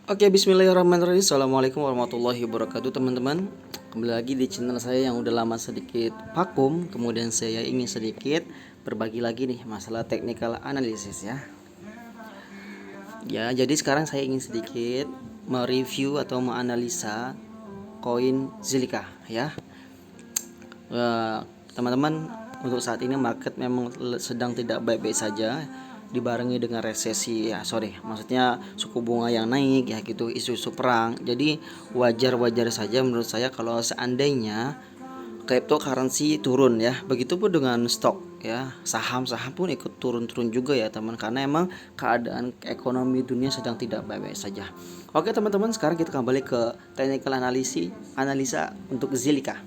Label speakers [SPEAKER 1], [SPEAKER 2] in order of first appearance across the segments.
[SPEAKER 1] Oke, bismillahirrahmanirrahim. Assalamualaikum warahmatullahi wabarakatuh, teman-teman. Kembali lagi di channel saya yang udah lama sedikit vakum. Kemudian saya ingin sedikit berbagi lagi nih masalah technical analysis ya. Ya, jadi sekarang saya ingin sedikit mereview atau menganalisa koin Zilliqa ya. Teman-teman, untuk saat ini market memang sedang tidak baik-baik saja, dibarengi dengan resesi maksudnya suku bunga yang naik ya gitu, isu-isu perang. Jadi wajar-wajar saja menurut saya kalau seandainya cryptocurrency turun ya. Begitupun dengan stok ya, saham-saham pun ikut turun-turun juga ya teman, karena emang keadaan ekonomi dunia sedang tidak baik-baik saja. Oke teman-teman, sekarang kita kembali ke technical analisa untuk Zilliqa.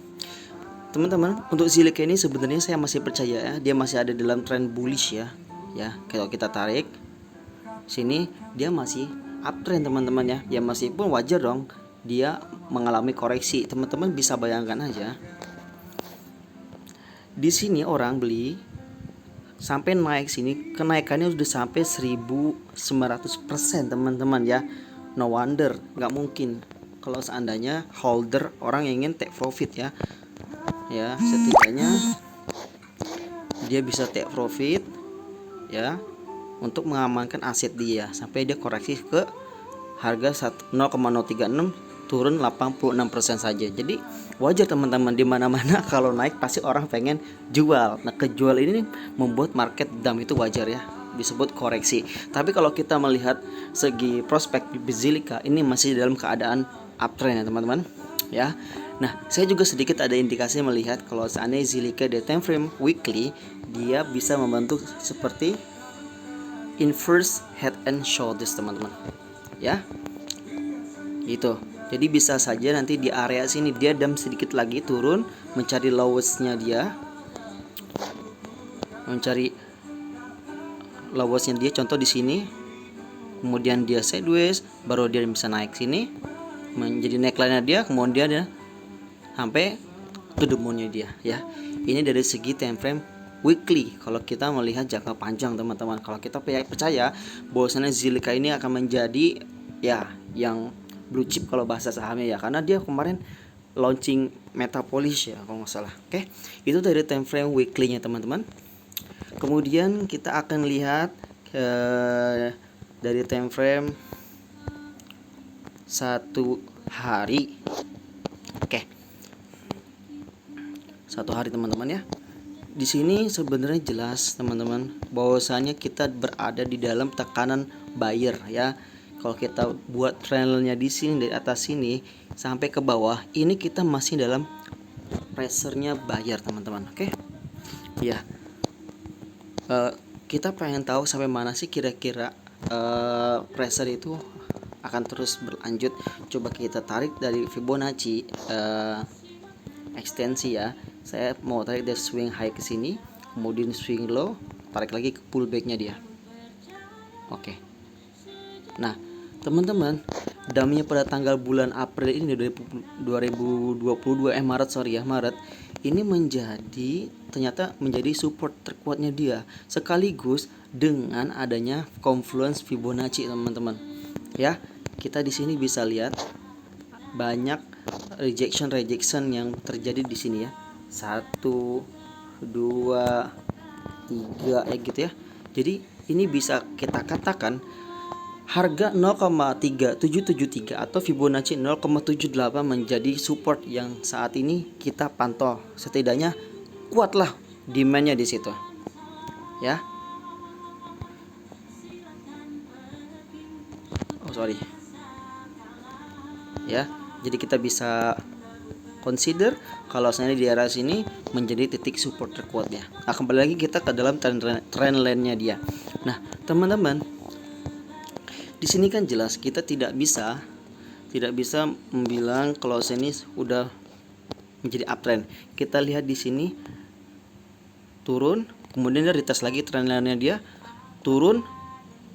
[SPEAKER 1] Teman-teman, untuk Zilliqa ini sebenarnya saya masih percaya ya, dia masih ada dalam trend bullish ya. Ya, kalau kita tarik sini dia masih uptrend teman-teman ya. Ya meskipun wajar dong dia mengalami koreksi. Teman-teman bisa bayangkan aja. Di sini orang beli sampai naik sini, kenaikannya sudah sampai 1900% teman-teman ya. No wonder, nggak mungkin kalau seandainya holder orang yang ingin take profit ya. Ya, setidaknya dia bisa take profit ya untuk mengamankan aset dia sampai dia koreksi ke harga 0,036 turun 86% saja. Jadi wajar teman-teman, di mana-mana kalau naik pasti orang pengen jual. Nah, kejual ini membuat market down, itu wajar ya, disebut koreksi. Tapi kalau kita melihat segi prospek di Zilliqa ini masih dalam keadaan uptrend ya teman-teman ya. Nah, saya juga sedikit ada indikasi melihat kalau seandainya Zilliqa di time frame weekly dia bisa membentuk seperti inverse head and shoulders teman-teman ya, gitu. Jadi bisa saja nanti di area sini dia dam sedikit lagi turun, mencari lowestnya dia, contoh di sini, kemudian dia sideways, baru dia bisa naik sini menjadi neckline-nya dia, kemudian dia sampai to the moon-nya dia ya. Ini dari segi time frame weekly. Kalau kita melihat jangka panjang teman-teman, kalau kita percaya bahwasanya Zilliqa ini akan menjadi ya yang blue chip kalau bahasa sahamnya ya, karena dia kemarin launching Metapolish ya kalau nggak salah. Oke, itu dari time frame weekly-nya teman-teman. Kemudian kita akan lihat dari time frame 1 hari. Oke, 1 hari teman-teman ya. Di sini sebenarnya jelas teman-teman bahwasanya kita berada di dalam tekanan buyer ya. Kalau kita buat trendnya di sini dari atas sini sampai ke bawah, ini kita masih dalam pressure-nya buyer teman-teman. Oke. Ya. Kita pengen tahu sampai mana sih kira-kira pressure itu akan terus berlanjut. Coba kita tarik dari Fibonacci ekstensi ya. Saya mau tarik dari swing high ke sini, kemudian swing low, tarik lagi ke pullback-nya dia. Oke. Nah, teman-teman, damnya pada tanggal bulan April ini 2022 Maret ini ternyata menjadi support terkuatnya dia, sekaligus dengan adanya confluence Fibonacci teman-teman. Ya, kita di sini bisa lihat banyak rejection yang terjadi di sini ya. 1, 2, 3 ya gitu ya. Jadi ini bisa kita katakan harga 0,3773 atau Fibonacci 0,78 menjadi support yang saat ini kita pantau. Setidaknya kuatlah demand-nya di situ. Ya. Ya, jadi kita bisa consider kalau seandainya di area sini menjadi titik support terkuatnya. Nah, kembali lagi kita ke dalam trend line-nya dia. Nah, teman-teman, di sini kan jelas kita tidak bisa membilang kalau ini udah menjadi uptrend. Kita lihat di sini turun, kemudian dia retest lagi trend line-nya dia, turun,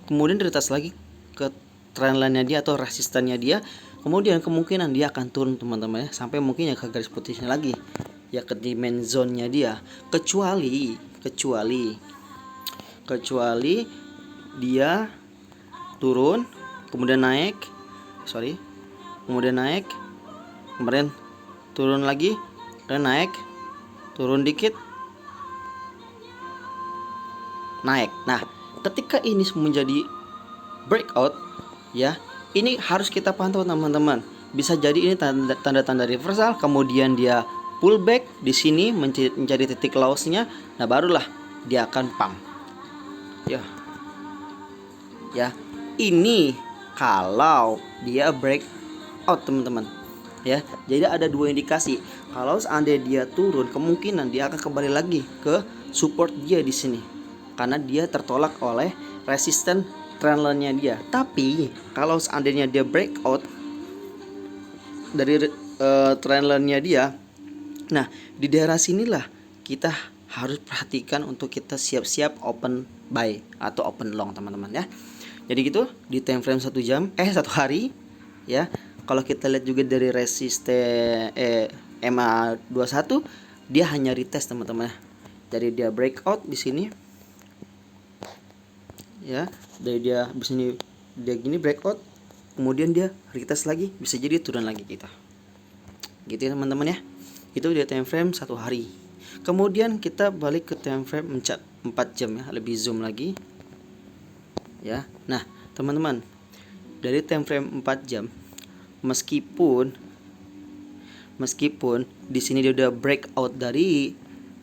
[SPEAKER 1] kemudian retest lagi ke trend line-nya dia atau resistannya dia. Kemudian kemungkinan dia akan turun teman-teman ya, sampai mungkin ya ke garis putihnya lagi ya, ke demand zone-nya dia, kecuali dia turun kemudian naik sorry, kemudian naik, kemudian turun lagi, dan naik, turun dikit, naik. Nah, ketika ini menjadi breakout, ya, ini harus kita pantau teman-teman. Bisa jadi ini tanda-tanda reversal, kemudian dia pullback di sini menjadi titik loss-nya. Nah, barulah dia akan pump. Ya, ini kalau dia breakout teman-teman. Ya, jadi ada dua indikasi. Kalau seandainya dia turun, kemungkinan dia akan kembali lagi ke support dia di sini, karena dia tertolak oleh resisten trendline-nya dia. Tapi kalau seandainya dia breakout dari trendline-nya dia, nah di daerah sinilah kita harus perhatikan untuk kita siap-siap open buy atau open long teman-teman ya. Jadi gitu di time frame 1 jam 1 hari ya. Kalau kita lihat juga dari resisten MA21, dia hanya retest teman-teman ya. Jadi dia breakout di sini. Ya, dari dia di sini dia gini breakout, kemudian dia retest lagi, bisa jadi turun lagi kita. Gitu ya teman-teman ya. Itu dia time frame 1 hari. Kemudian kita balik ke time frame 4 jam ya, lebih zoom lagi. Ya. Nah, teman-teman, dari time frame 4 jam meskipun di sini dia udah breakout dari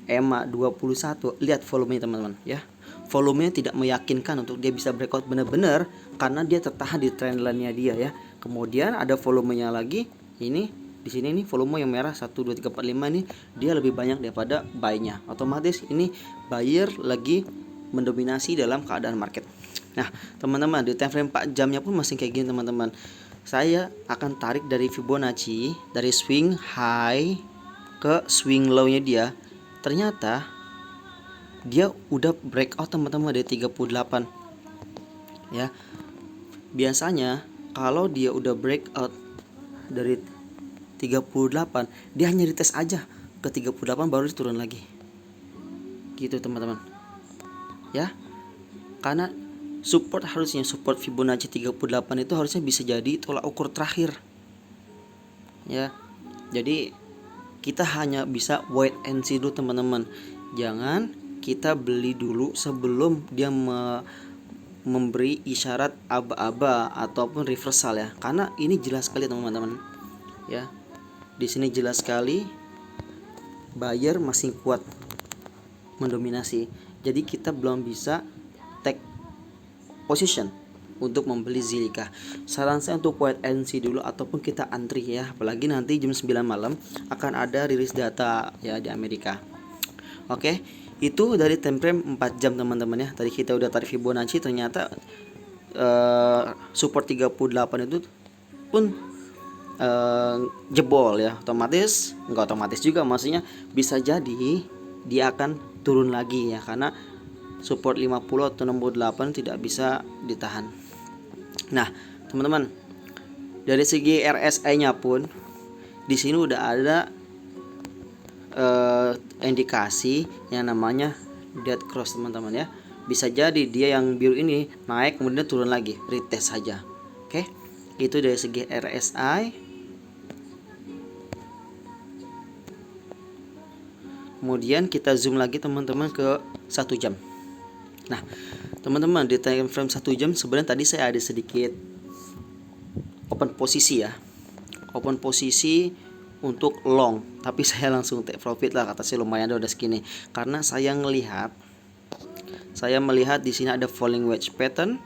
[SPEAKER 1] EMA 21, lihat volumenya teman-teman ya. Volumenya tidak meyakinkan untuk dia bisa breakout benar-benar karena dia tertahan di trendline-nya dia ya. Kemudian ada volumenya lagi, ini di sini nih volume yang merah 1 2 3 4 5 ini dia lebih banyak daripada buy-nya. Otomatis ini buyer lagi mendominasi dalam keadaan market. Nah, teman-teman, di time frame 4 jamnya pun masih kayak gini teman-teman. Saya akan tarik dari Fibonacci, dari swing high ke swing low-nya dia. Ternyata dia udah breakout teman-teman dari 38. Ya. Biasanya kalau dia udah breakout dari 38, dia hanya dites aja ke 38 baru turun lagi. Gitu teman-teman. Ya. Karena support Fibonacci 38 itu harusnya bisa jadi tolak ukur terakhir. Ya. Jadi kita hanya bisa wait and see dulu teman-teman. Jangan kita beli dulu sebelum dia memberi isyarat aba-aba ataupun reversal ya. Karena ini jelas sekali teman-teman. Ya. Di sini jelas sekali buyer masih kuat mendominasi. Jadi kita belum bisa take position untuk membeli Zilliqa. Saran saya untuk wait and see dulu ataupun kita antri ya. Apalagi nanti jam 9 malam akan ada rilis data ya di Amerika. Oke, itu dari time frame 4 jam teman-teman ya. Tadi kita udah tarik Fibonacci, ternyata support 38 itu pun jebol ya. Enggak otomatis juga, maksudnya bisa jadi dia akan turun lagi ya, karena support 50 atau 68 tidak bisa ditahan. Nah, teman-teman, dari segi RSI-nya pun di sini udah ada indikasi yang namanya dead cross teman-teman ya. Bisa jadi dia yang biru ini naik kemudian turun lagi, retest saja. Oke. Itu dari segi RSI. Kemudian kita zoom lagi teman-teman ke 1 jam. Nah, teman-teman, di time frame 1 jam sebenarnya tadi saya ada sedikit open posisi ya. Open posisi untuk long, tapi saya langsung take profit lah, kata saya lumayan udah segini. Karena saya melihat di sini ada falling wedge pattern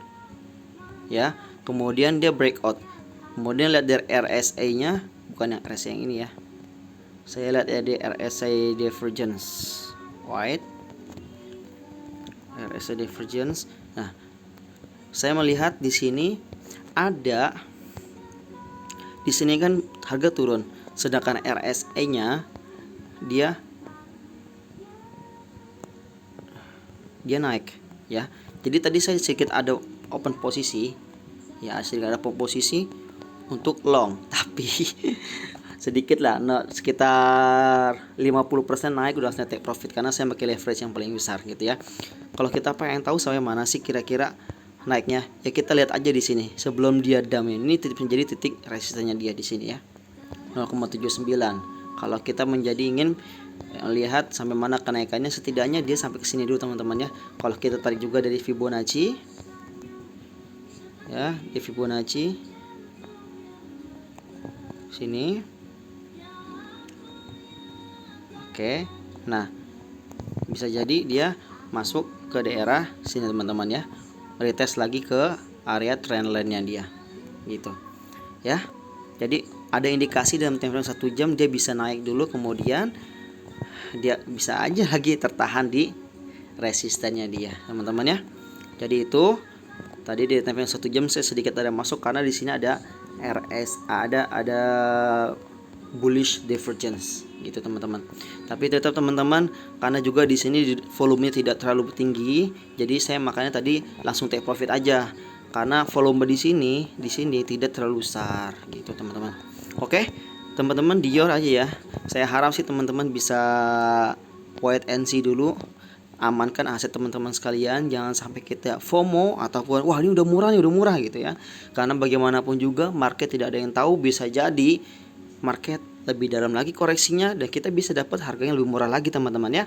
[SPEAKER 1] ya. Kemudian dia breakout. Kemudian lihat dari RSI-nya, bukan yang RSI yang ini ya. Saya lihat ya di RSI divergence. White RSI divergence. Nah, saya melihat di sini ada, di sini kan harga turun, sedangkan RSI-nya dia naik ya. Jadi tadi saya sedikit ada open posisi ya, sedikit ada open posisi untuk long, tapi sedikit lah, sekitar 50% naik udah saya take profit karena saya pakai leverage yang paling besar gitu ya. Kalau kita pengen tahu sampai mana sih kira-kira naiknya ya, kita lihat aja di sini sebelum dia dump ini menjadi titik resistennya dia di sini ya, 0,79. Kalau kita ingin lihat sampai mana kenaikannya, setidaknya dia sampai ke sini dulu teman-teman ya. Kalau kita tarik juga dari Fibonacci ya, di Fibonacci sini. Oke, nah bisa jadi dia masuk ke daerah sini teman-teman ya, retest lagi ke area trendline-nya dia gitu ya. Jadi ada indikasi dalam time frame 1 jam dia bisa naik dulu, kemudian dia bisa aja lagi tertahan di resistennya dia teman-teman ya. Jadi itu tadi di time frame 1 jam saya sedikit ada masuk karena di sini ada RSA, ada bullish divergence gitu teman-teman. Tapi tetap teman-teman, karena juga di sini volumenya tidak terlalu tinggi, jadi saya makanya tadi langsung take profit aja karena volume di sini tidak terlalu besar gitu teman-teman. Oke teman-teman, dior aja ya. Saya harap sih teman-teman bisa wait and see dulu, amankan aset teman-teman sekalian, jangan sampai kita FOMO ataupun wah ini udah murah gitu ya. Karena bagaimanapun juga market tidak ada yang tahu, bisa jadi market lebih dalam lagi koreksinya dan kita bisa dapat harganya lebih murah lagi teman-teman ya.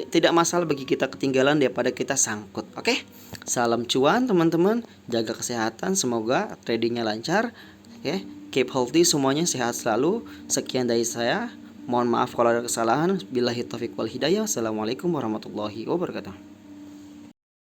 [SPEAKER 1] Tidak masalah bagi kita ketinggalan daripada kita sangkut. Oke, salam cuan teman-teman, jaga kesehatan, semoga tradingnya lancar. Oke, keep healthy semuanya, sehat selalu. Sekian dari saya, mohon maaf kalau ada kesalahan. Billahi taufiq wal hidayah. Assalamualaikum warahmatullahi wabarakatuh.